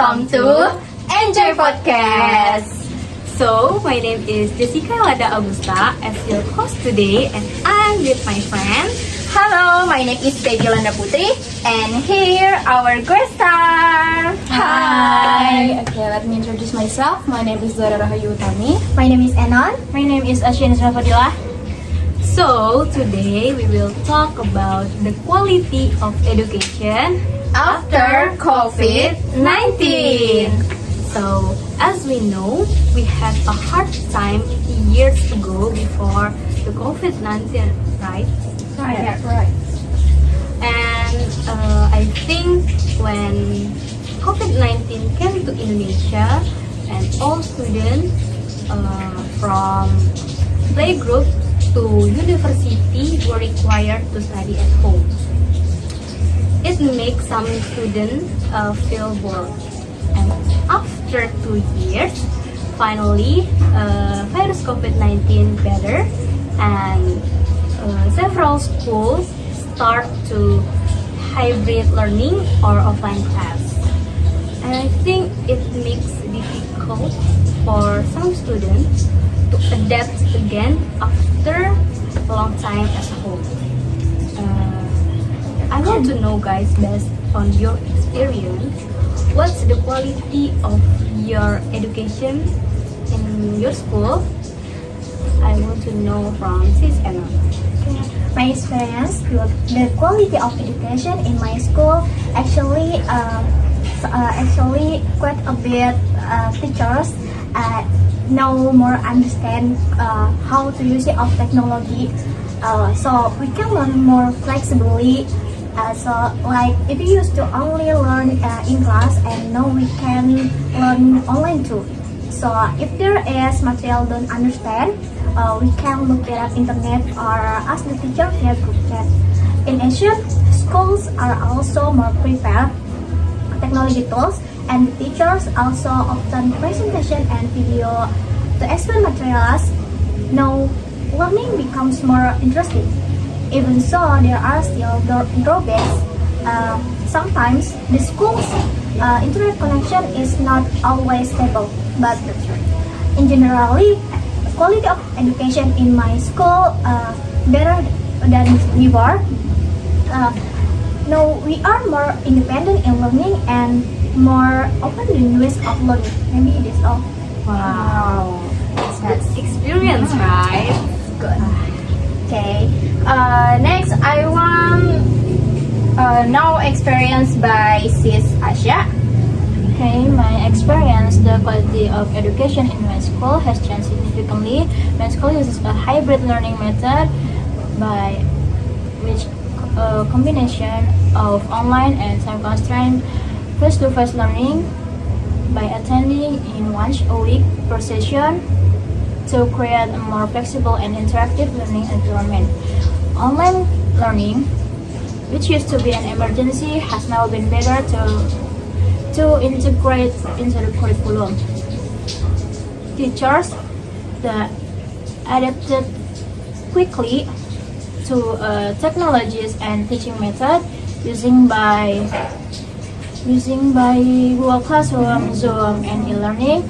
welcome to Enjoy Podcast. So, my name is Jessica Lada Augusta as your host today, and I'm with my friend. Hello, my name is Peggy Landa Putri, and here our guest star. Hi. Okay, let me introduce myself. My name is Zara Rahayu Utami. My name is Enon. My name is Ashin Fadila. So, today we will talk about the quality of education After COVID-19. So, as we know, we had a hard time years ago before the COVID-19, right? Right. And I think when COVID-19 came to Indonesia, and all students from playgroup to university were required to study at home. It makes some students feel bored. And after 2 years, finally, virus COVID-19 better, and several schools start to hybrid learning or offline class. And I think it makes it difficult for some students to adapt again after a long time at home. I want to know, guys, based on your experience, what's the quality of your education in your school? I want to know from Sis Anna. My experience, the quality of education in my school actually quite a bit. Teachers know more understand how to use it of technology, so we can learn more flexibly. So like if you used to only learn in class, and now we can learn online too. So if there is material don't understand, we can look it up internet or ask the teacher via group chat. In addition, schools are also more prepared technology tools, and the teachers also often presentation and video to explain materials. Now learning becomes more interesting. Even so, there are still drawbacks. Sometimes the school's internet connection is not always stable, but in generally, quality of education in my school better than before. Now we are more independent in learning and more open to new ways of learning. Maybe that's all. Wow, that's experience, right? Good. Okay. Next, I want know experience by Sis Asya. Okay, my experience, the quality of education in my school has changed significantly. My school uses a hybrid learning method by which combination of online and time constrained face-to-face learning by attending in once a week per session to create a more flexible and interactive learning environment. Online learning, which used to be an emergency, has now been better to integrate into the curriculum. Teachers that adapted quickly to technologies and teaching method using by Google Classroom, Zoom, and e-learning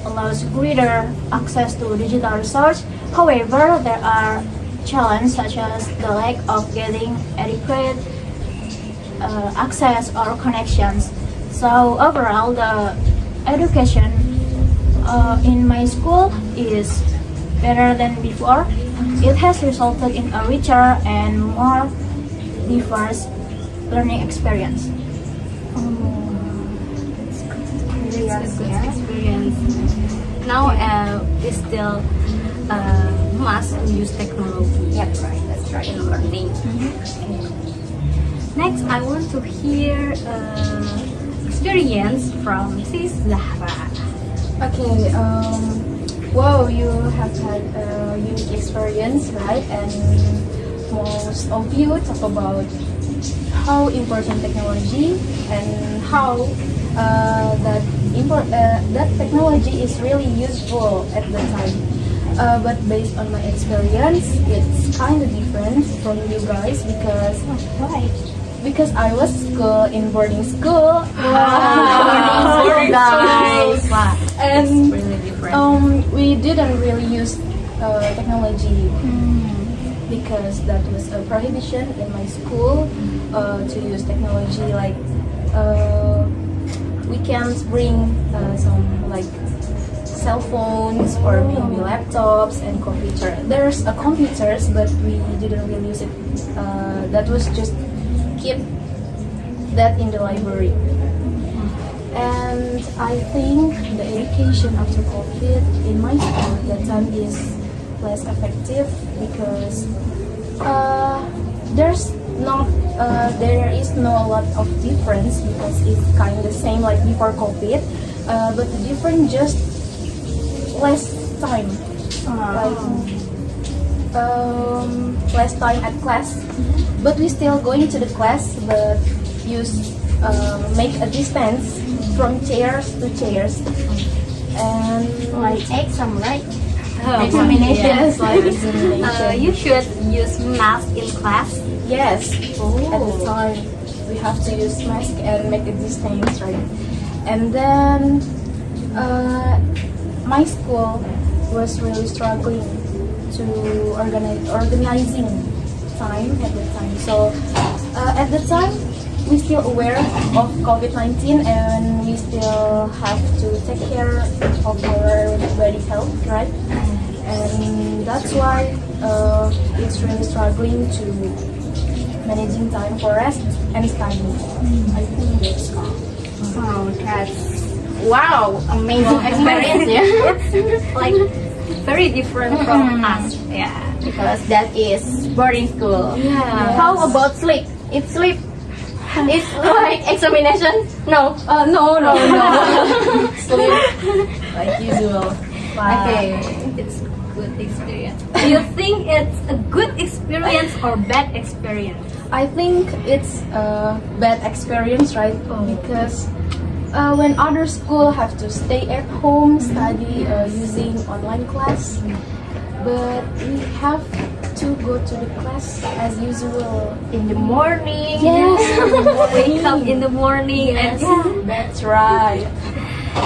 allows greater access to digital resource. However, there are challenges such as the lack of getting adequate access or connections. So overall, the education in my school is better than before. It has resulted in a richer and more diverse learning experience. That's a good experience. Now we still must use technology. Yep, right. That's right. In learning. Okay. Next, I want to hear experience from Sis Zahra. Okay, wow, you have had a unique experience, right? And most of you talk about how important technology and how that technology is really useful at the time. But based on my experience, it's kind of different from you guys because Why? because I was school in boarding school. Boarding guys. Wow. And Really different. we didn't really use technology because that was a prohibition in my school to use technology. Like we can't bring some like cell phones or maybe laptops and computer. There's a computers, but we didn't really use it. That was just keep that in the library. And I think the education after COVID in my school at that time is less effective because there is no lot of difference because it's kind of the same like before COVID, but the difference just less time, less time at class, but we still going to the class, but use make a distance from chairs to chairs, and Like exam, right? examination. Yes, like examination. You should use mask in class. Yes, at the time we have to use mask and make a distance, right? And then my school was really struggling to organizing time at the time. So at the time we still aware of COVID-19 and we still have to take care of our body health, right? And that's why it's really struggling to managing time for rest and study. I think that's all. Oh, that's wow, amazing experience, yeah. Like very different from us. Yeah. Because that is boarding school. Yeah. How about sleep? It's sleep. It's like examination. No. No. Sleep like usual. Okay. It's good experience. Do you think it's a good experience or bad experience? I think it's a bad experience, right? Because when other school have to stay at home study using online class, but we have to go to the class as usual. In the morning. Yes, Wake up in the morning and that's right.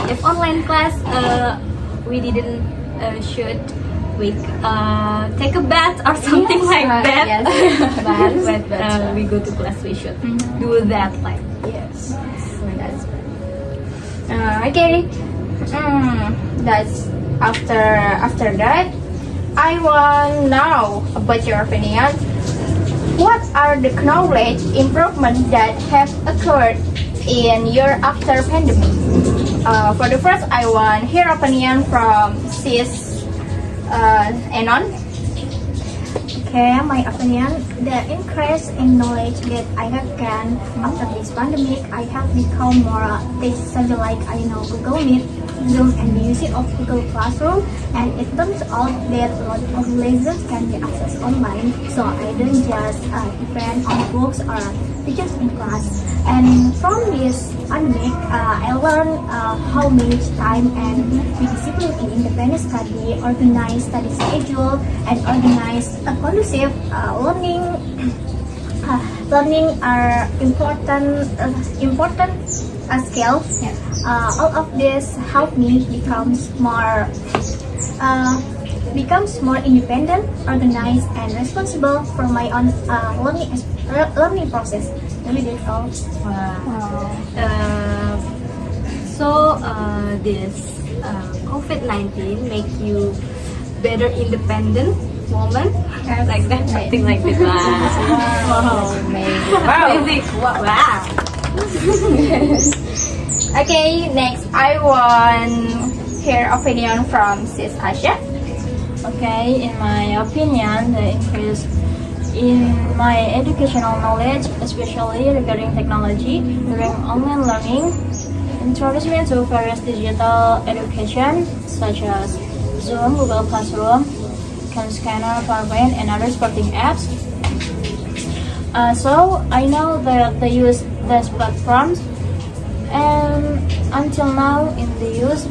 if online class, we didn't should take a bath or something like that. Yes. But That's right. we go to class, we should do that. Like Yes. That's okay. That's after that. I want now about your opinion. What are the knowledge improvements that have occurred in your after pandemic? For the first, I want hear opinion from Sis Enon. Okay, my opinion, the increase in knowledge that I have gained after this pandemic, I have become more tech savvy, like I know Google Meet, Zoom, and the usage of Google Classroom. And it turns out that a lot of lessons can be accessed online, so I don't just depend on books or teachers in class. And from this pandemic, I learned how to manage time and be disciplined in independent study, organize study schedule, and organize a conducive learning. Learning are important skills. All of this help me becomes more independent, organized, and responsible for my own learning process. Maybe that's all. This COVID-19 make you better independent woman, like that, something like that. Wow. Amazing. Wow. Okay, next I want hear opinion from Sis Asha. Okay, in my opinion, the increase in my educational knowledge, especially regarding technology during online learning, introduced me to various digital education such as Zoom, Google Classroom, Scanner, PowerPoint, and other supporting apps. So I know that they use these platforms, and until now in the use,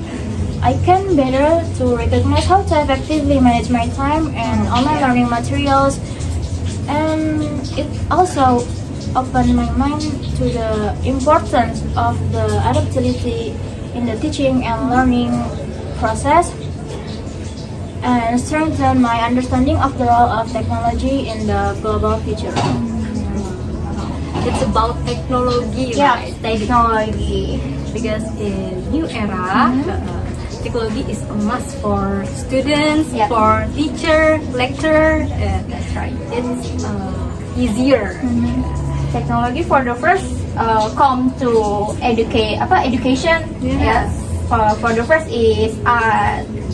I can better to recognize how to effectively manage my time and online learning materials, and it also opened my mind to the importance of the adaptability in the teaching and learning process, and strengthened my understanding of the role of technology in the global future. It's about technology, Yeah, right? technology. Because in new era, technology is a must for students, Yep. for teacher, lecturer. That's right. It's easier. Technology for the first come to education. Yeah. Yes. For the first is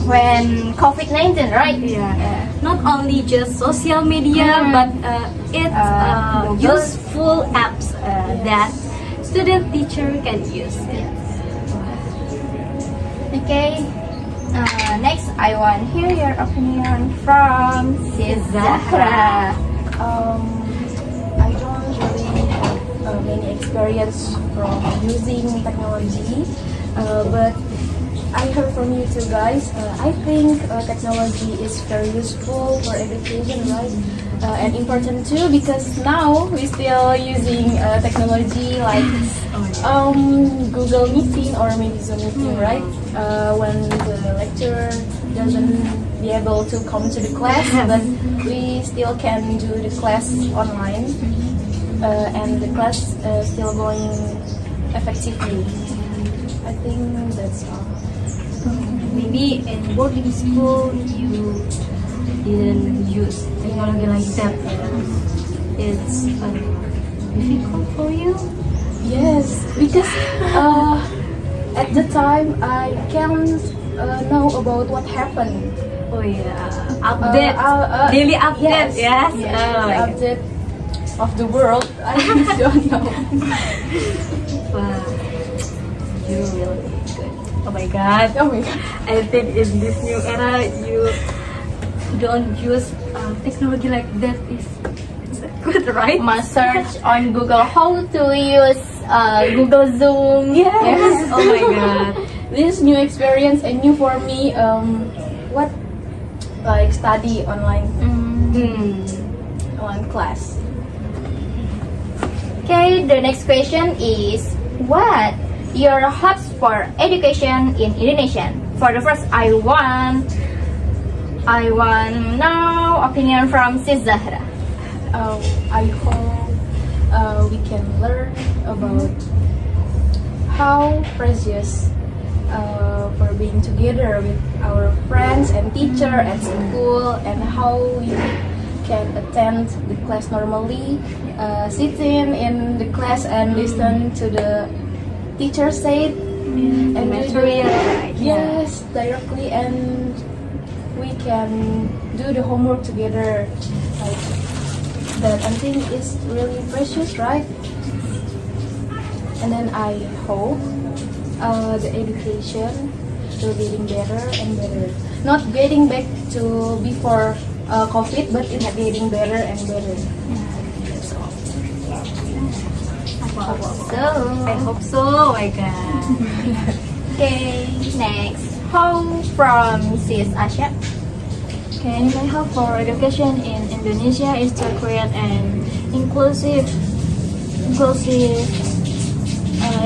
when COVID-19, right? Yeah. Not only just social media, but it's Google. useful apps that student teacher can use. Okay. Next, I want to hear your opinion from Sis Zahra. I don't really have many experience from using technology, but I heard from you two guys. I think technology is very useful for education, right? And important too, because now we still using technology like Google Meeting or maybe Zoom Meeting, right? When the lecturer doesn't be able to come to the class, but we still can do the class online, and the class still going effectively. I think that's all. Maybe in boarding school you didn't use technology like that. It's difficult for you. Yes, because at the time I can't know about what happened. Oh yeah, update, daily update. Yes. yes, Oh, the my God. update of the world. I don't know. Wow, you really good. Oh my God. Oh my god. I think in this new era you don't use technology like that. It's good, right? Must search on Google how to use Google Zoom. Yes. Oh my God. This new experience and new for me. What like study online online class. Okay, the next question is what your hopes for education in Indonesia? For the first, I want now opinion from Sis Zahra. I hope we can learn about how precious for being together with our friends and teacher at school, and how we can attend the class normally, sitting in the class and listen to the teacher say and material, right? yes, directly, and we can do the homework together. Like that, I think is really precious, right? And then I hope the education will getting better and better. Not getting back to before COVID, but it's getting better and better. That's all. So, I hope so. Oh my God. okay, next, hope from Sis Asya. Okay, my hope for education in Indonesia is to create an inclusive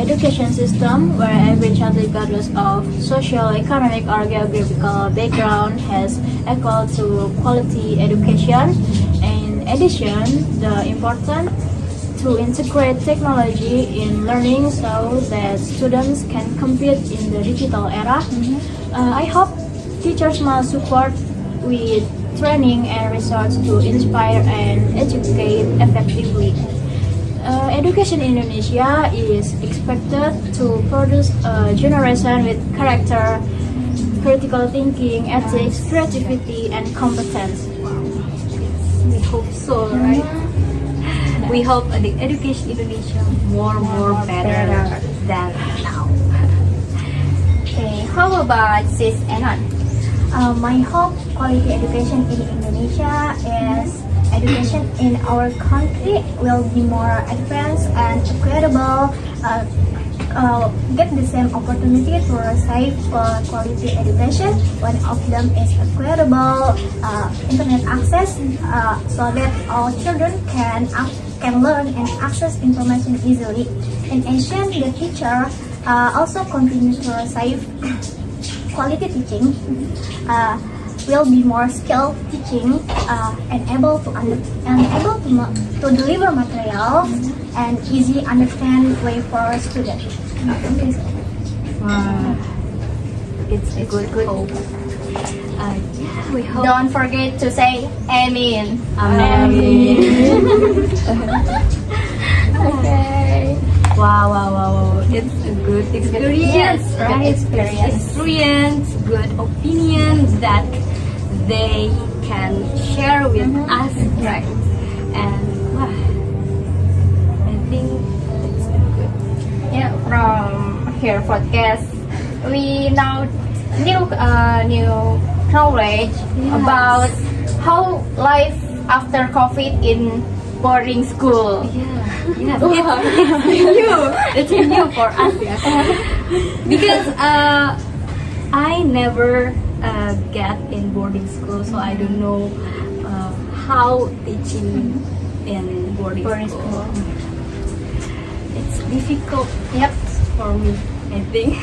education system where every child, regardless of social, economic, or geographical background, has equal to quality education. In addition, the important to integrate technology in learning so that students can compete in the digital era. I hope teachers must support with training and research to inspire and educate effectively. Education in Indonesia is expected to produce a generation with character, critical thinking, ethics, creativity, and competence. We hope so, right? We hope the education in Indonesia more better than now. Okay, how about Sis Enon? My hope quality education in Indonesia is education in our country will be more advanced and equitable, get the same opportunity to receive quality education. One of them is equitable internet access, so that all children can learn and access information easily. In addition, the teacher also continues to receive quality teaching, will be more skilled teaching, and able to deliver material and easy understand way for students. Wow. It's a good hope. Yeah, we hope. Don't forget to say Amen. Amen. Okay. Wow. It's a good experience, Yes, right? good experience. Good opinions that they can share with us, Right. and wow, I think it's good. Yeah, from here podcast, we now new knowledge about how life after COVID in boarding school. Yeah, it's new. It's new for us, yeah. Because I never get in boarding school, so I don't know how teaching in boarding school. It's difficult Yep, for me, I think.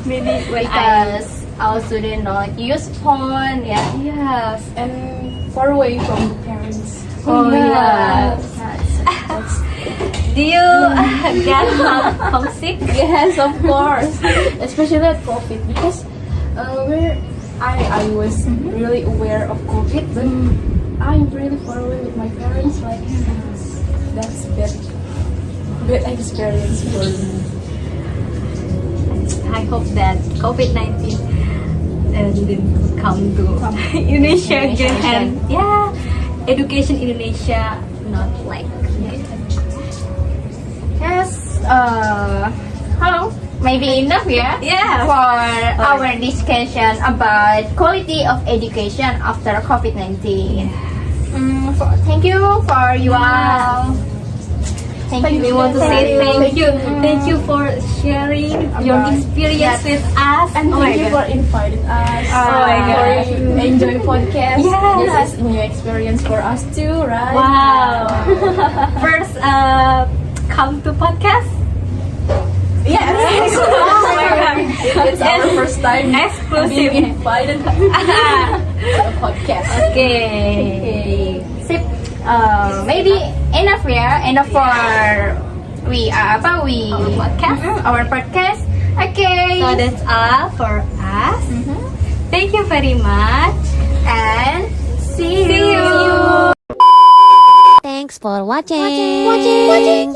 Maybe when because our student don't use phone. Yeah. yes. And far away from the parents. Oh yeah. Do you get homesick? Yes, of course. Especially at COVID, because where I was really aware of COVID, but I'm really far away with my parents. Like that's bad experience for me. I hope that COVID-19 didn't come to Indonesia again. And yeah, education in Indonesia not like it. Yes. Hello. Maybe enough, yeah. Yeah. For our discussion about quality of education after COVID-19. Thank you for you all. Thank you. We want to say thank you. Thank you for sharing your experience with us. And Oh my thank you God. for inviting us. Oh my for God. enjoy podcast. Yes. This is a new experience for us too, right? Wow. First, come to podcast. Yes. Oh my God. It's our first time Exclusive. being invited to the podcast. Okay. Sip. Maybe enough, yeah. Enough for our podcast. Okay. So that's all for us. Thank you very much. And see See you. you. Thanks for watching.